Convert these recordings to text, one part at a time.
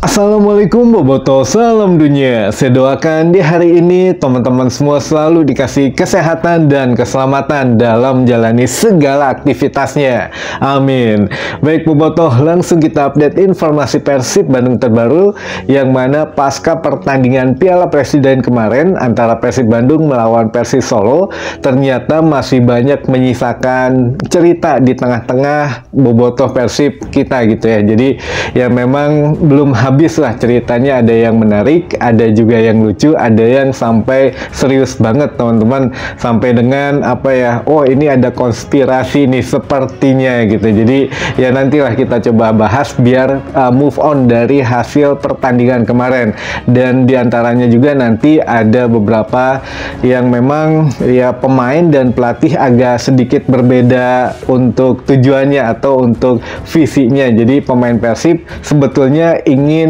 Assalamualaikum Boboto, salam dunia. Saya doakan di hari ini teman-teman semua selalu dikasih kesehatan dan keselamatan dalam menjalani segala aktivitasnya. Amin. Baik Boboto, langsung kita update informasi Persib Bandung terbaru yang mana pasca pertandingan Piala Presiden kemarin antara Persib Bandung melawan Persis Solo, ternyata masih banyak menyisakan cerita di tengah-tengah Boboto Persib kita gitu ya. Jadi ya memang belum habis lah ceritanya, ada yang menarik, ada juga yang lucu, ada yang sampai serius banget teman-teman, sampai dengan apa ya, oh ini ada konspirasi nih sepertinya gitu. Jadi ya nantilah kita coba bahas biar move on dari hasil pertandingan kemarin, dan diantaranya juga nanti ada beberapa yang memang ya pemain dan pelatih agak sedikit berbeda untuk tujuannya atau untuk visinya. Jadi pemain Persib sebetulnya ingin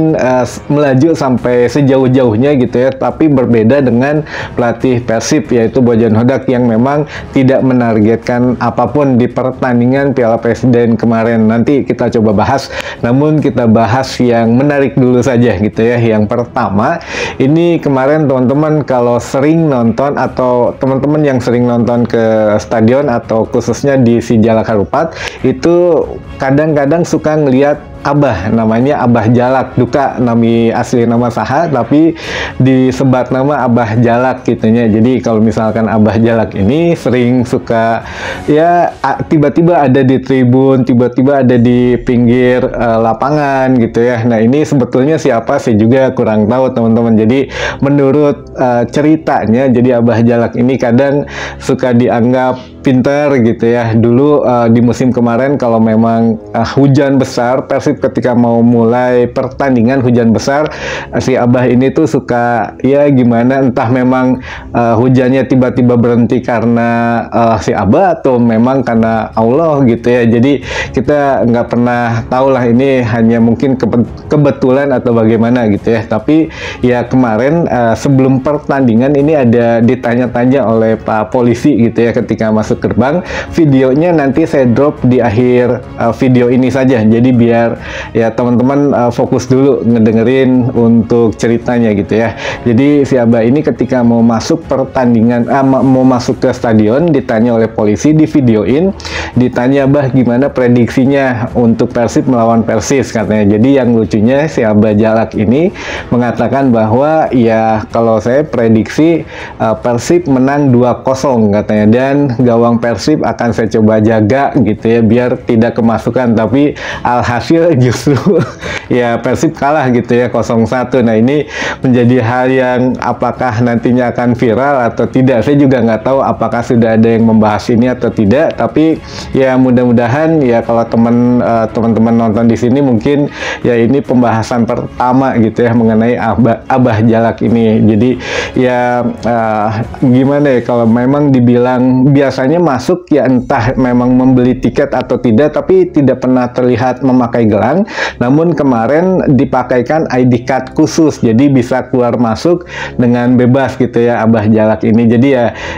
melaju sampai sejauh-jauhnya gitu ya, tapi berbeda dengan pelatih Persib yaitu Bojan Hodak yang memang tidak menargetkan apapun di pertandingan Piala Presiden kemarin. Nanti kita coba bahas, namun kita bahas yang menarik dulu saja gitu ya. Yang pertama, ini kemarin teman-teman kalau sering nonton atau teman-teman yang sering nonton ke stadion atau khususnya di Sijalak Harupat itu kadang-kadang suka ngelihat Abah, namanya Abah Jalak, duka nami asli nama saha tapi disebat nama Abah Jalak gitunya. Jadi kalau misalkan Abah Jalak ini sering suka ya tiba-tiba ada di tribun, tiba-tiba ada di pinggir lapangan gitu ya. Nah ini sebetulnya siapa sih juga kurang tahu teman-teman. Jadi menurut ceritanya, jadi Abah Jalak ini kadang suka dianggap pinter gitu ya. Dulu di musim kemarin kalau memang hujan besar, Persib ketika mau mulai pertandingan hujan besar, si Abah ini tuh suka ya gimana, entah memang hujannya tiba-tiba berhenti karena si Abah atau memang karena Allah gitu ya. Jadi kita nggak pernah tahu lah, ini hanya mungkin kebetulan atau bagaimana gitu ya. Tapi ya kemarin sebelum pertandingan ini ada ditanya-tanya oleh Pak Polisi gitu ya ketika masuk gerbang. Videonya nanti saya drop di akhir video ini saja, jadi biar ya teman-teman fokus dulu ngedengerin untuk ceritanya gitu ya. Jadi si Abah ini ketika mau masuk pertandingan, mau masuk ke stadion, ditanya oleh polisi, di videoin, ditanya Abah gimana prediksinya untuk Persib melawan Persis katanya. Jadi yang lucunya si Abah Jalak ini mengatakan bahwa ya kalau saya prediksi Persib menang 2-0 katanya, dan gawang Persib akan saya coba jaga gitu ya biar tidak kemasukan. Tapi alhasil justru ya Persib kalah gitu ya 0-1. Nah ini menjadi hal yang apakah nantinya akan viral atau tidak, saya juga nggak tahu apakah sudah ada yang membahas ini atau tidak. Tapi ya mudah-mudahan ya kalau teman-teman nonton di sini mungkin ya ini pembahasan pertama gitu ya mengenai Abah Jalak ini. Jadi ya gimana ya, kalau memang dibilang biasanya masuk ya entah memang membeli tiket atau tidak, tapi tidak pernah terlihat memakai gelang. Namun kemarin dipakaikan ID card khusus, jadi bisa keluar masuk dengan bebas gitu ya Abah Jalak ini. Jadi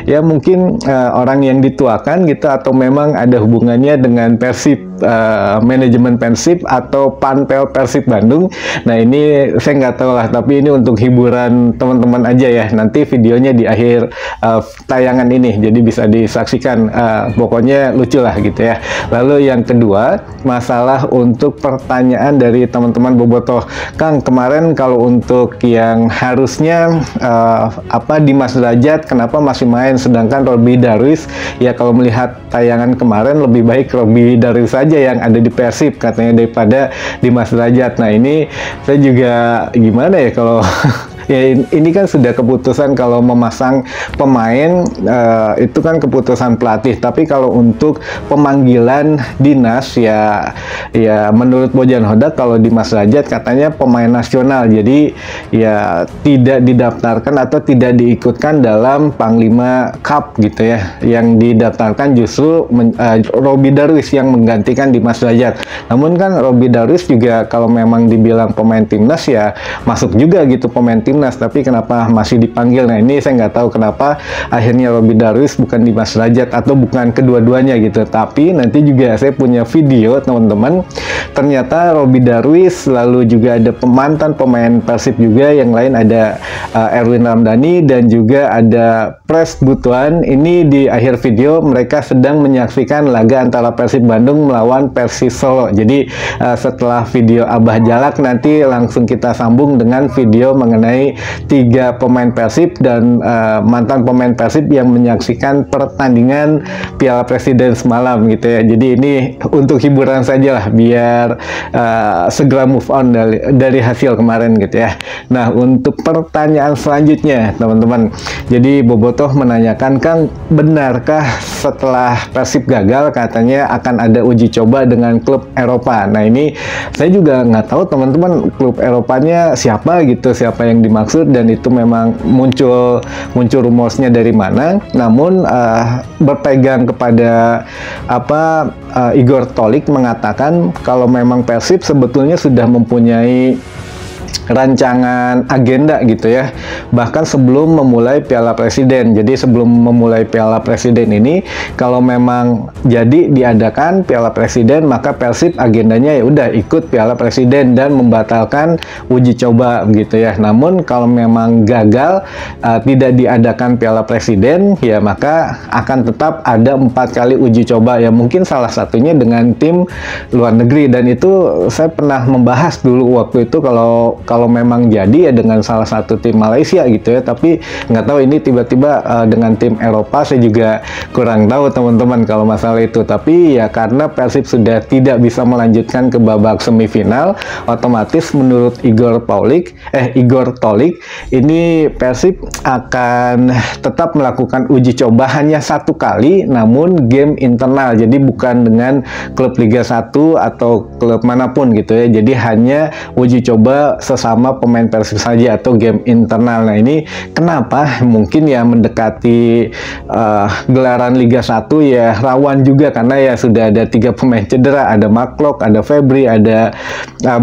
ya mungkin orang yang dituakan gitu, atau memang ada hubungannya dengan Persib, manajemen Persib atau Panpel Persib Bandung. Nah ini saya nggak tahu lah, tapi ini untuk hiburan teman-teman aja ya. Nanti videonya di akhir tayangan ini, jadi bisa disaksikan. Pokoknya lucu lah gitu ya. Lalu yang kedua, masalah untuk pertanyaan dari teman-teman Bobotoh, Kang kemarin kalau untuk yang harusnya Dimas Derajat kenapa masih main, sedangkan Robby Darwis ya kalau melihat tayangan kemarin lebih baik Robby Darwis saja yang ada di Persib katanya daripada Dimas Derajat. Nah ini saya juga gimana ya kalau ya ini kan sudah keputusan kalau memasang pemain itu kan keputusan pelatih. Tapi kalau untuk pemanggilan dinas ya menurut Bojan Hodak kalau Dimas Derajat katanya pemain nasional, jadi ya tidak didaftarkan atau tidak diikutkan dalam Panglima Cup gitu ya. Yang didaftarkan justru Robby Darwis yang menggantikan Dimas Derajat. Namun kan Robby Darwis juga kalau memang dibilang pemain timnas ya masuk juga gitu pemain timnas timnas, tapi kenapa masih dipanggil? Nah ini saya nggak tahu kenapa akhirnya Robby Darwish bukan Dimas Derajat atau bukan kedua-duanya gitu. Tapi nanti juga saya punya video teman-teman, ternyata Robby Darwish, lalu juga ada mantan pemain Persib juga yang lain, ada Erwin Ramdhani dan juga ada Pres Butuan. Ini di akhir video mereka sedang menyaksikan laga antara Persib Bandung melawan Persis Solo. Jadi setelah video Abah Jalak nanti langsung kita sambung dengan video mengenai 3 pemain Persib dan mantan pemain Persib yang menyaksikan pertandingan Piala Presiden semalam gitu ya. Jadi ini untuk hiburan saja lah, biar segera move on dari hasil kemarin gitu ya. Nah untuk pertanyaan selanjutnya teman-teman, jadi Bobotoh menanyakan, Kang, benarkah setelah Persib gagal katanya akan ada uji coba dengan klub Eropa? Nah ini saya juga nggak tahu teman-teman klub Eropanya siapa gitu, siapa yang dimaksud, dan itu memang muncul rumorsnya dari mana. Namun berpegang kepada Igor Tolik mengatakan kalau memang Persib sebetulnya sudah mempunyai rancangan agenda gitu ya, bahkan sebelum memulai Piala Presiden. Jadi sebelum memulai Piala Presiden ini, kalau memang jadi diadakan Piala Presiden, maka Persib agendanya ya udah ikut Piala Presiden dan membatalkan uji coba gitu ya. Namun kalau memang gagal tidak diadakan Piala Presiden, ya maka akan tetap ada 4 kali uji coba ya, mungkin salah satunya dengan tim luar negeri. Dan itu saya pernah membahas dulu waktu itu kalau memang jadi ya dengan salah satu tim Malaysia gitu ya, tapi nggak tahu ini tiba-tiba dengan tim Eropa, saya juga kurang tahu teman-teman kalau masalah itu. Tapi ya karena Persib sudah tidak bisa melanjutkan ke babak semifinal, otomatis menurut Igor Tolik ini Persib akan tetap melakukan uji coba hanya 1 kali, namun game internal, jadi bukan dengan klub Liga 1 atau klub manapun gitu ya, jadi hanya uji coba sama pemain Persib saja atau game internal. Nah ini kenapa mungkin ya mendekati gelaran Liga 1 ya rawan juga, karena ya sudah ada 3 pemain cedera, ada Mark, ada Febri, ada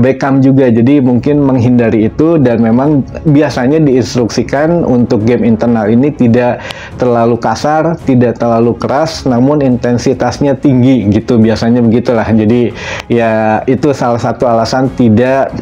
Beckham juga, jadi mungkin menghindari itu. Dan memang biasanya diinstruksikan untuk game internal ini tidak terlalu kasar, tidak terlalu keras, namun intensitasnya tinggi gitu, biasanya begitulah. Jadi ya itu salah satu alasan tidak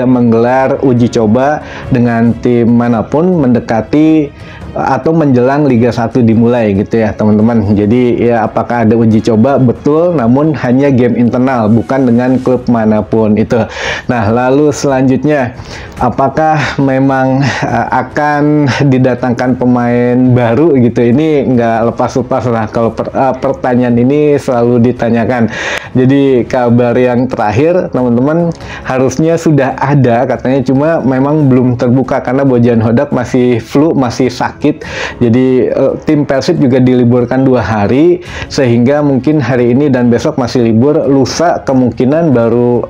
menggelar uji coba dengan tim manapun mendekati atau menjelang Liga 1 dimulai gitu ya teman-teman. Jadi ya apakah ada uji coba? Betul, namun hanya game internal, bukan dengan klub manapun itu. Nah lalu selanjutnya, apakah memang akan didatangkan pemain baru gitu? Ini nggak lepas-lepas lah kalau pertanyaan ini selalu ditanyakan. Jadi kabar yang terakhir teman-teman, harusnya sudah ada katanya, cuma memang belum terbuka karena Bojan Hodak masih flu, masih sakit. Jadi tim Persib juga diliburkan 2 hari, sehingga mungkin hari ini dan besok masih libur, lusa kemungkinan baru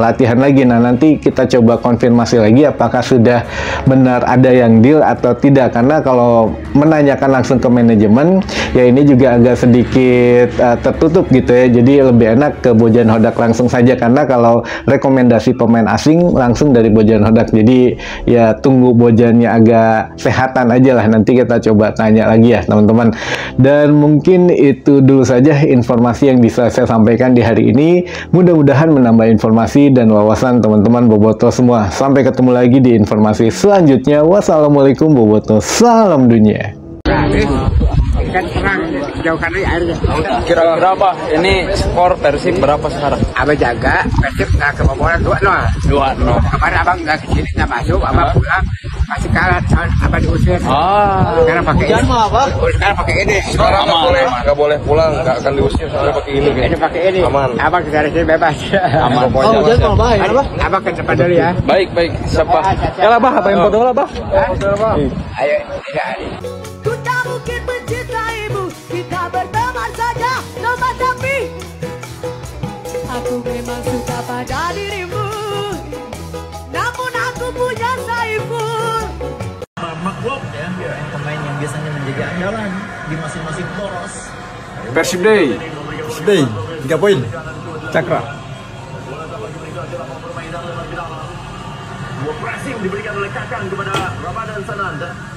latihan lagi. Nah nanti kita coba konfirmasi lagi apakah sudah benar ada yang deal atau tidak, karena kalau menanyakan langsung ke manajemen ya ini juga agak sedikit tertutup gitu ya. Jadi lebih enak ke Bojan Hodak langsung saja, karena kalau rekomendasi pemain asing langsung dari Bojan Hodak. Jadi ya tunggu Bojannya agak sehatan aja lah, nanti kita coba tanya lagi ya teman-teman. Dan mungkin itu dulu saja informasi yang bisa saya sampaikan di hari ini. Mudah-mudahan menambah informasi dan wawasan teman-teman Bobotoh semua. Sampai ketemu lagi di informasi selanjutnya. Wassalamualaikum Bobotoh, salam dunia. Kan terang jauhkan aja airnya. Kira berapa? Ini skor Persib berapa sekarang? Abang jaga Persib nggak kebobolan 2-0. 2-0. Kemarin abang nggak kesini, nggak masuk, abang pulang masih kalah, abang diusir. Sekarang pakai ini. Sekarang pakai ini. Sekarang nggak boleh pulang, nggak akan diusir, soalnya pakai ini. Ini pakai ini. Aman. Abang dari sini bebas. Aman. Abang ke depan dulu ya. Baik. Siapa? Ya lah, Bah, apa yang foto lah, Bah? Ayo, tidak. Ku tak mungkin mencintaimu, kita berteman saja, teman tapi aku memang suka pada dirimu, namun aku punya Saiful. Mark ya, pemain yang biasanya menjaga andalan di masing-masing poros. Persib Day. 3 poin. Cakra. Passing diberikan oleh Kakang kepada Ramadan Sananda.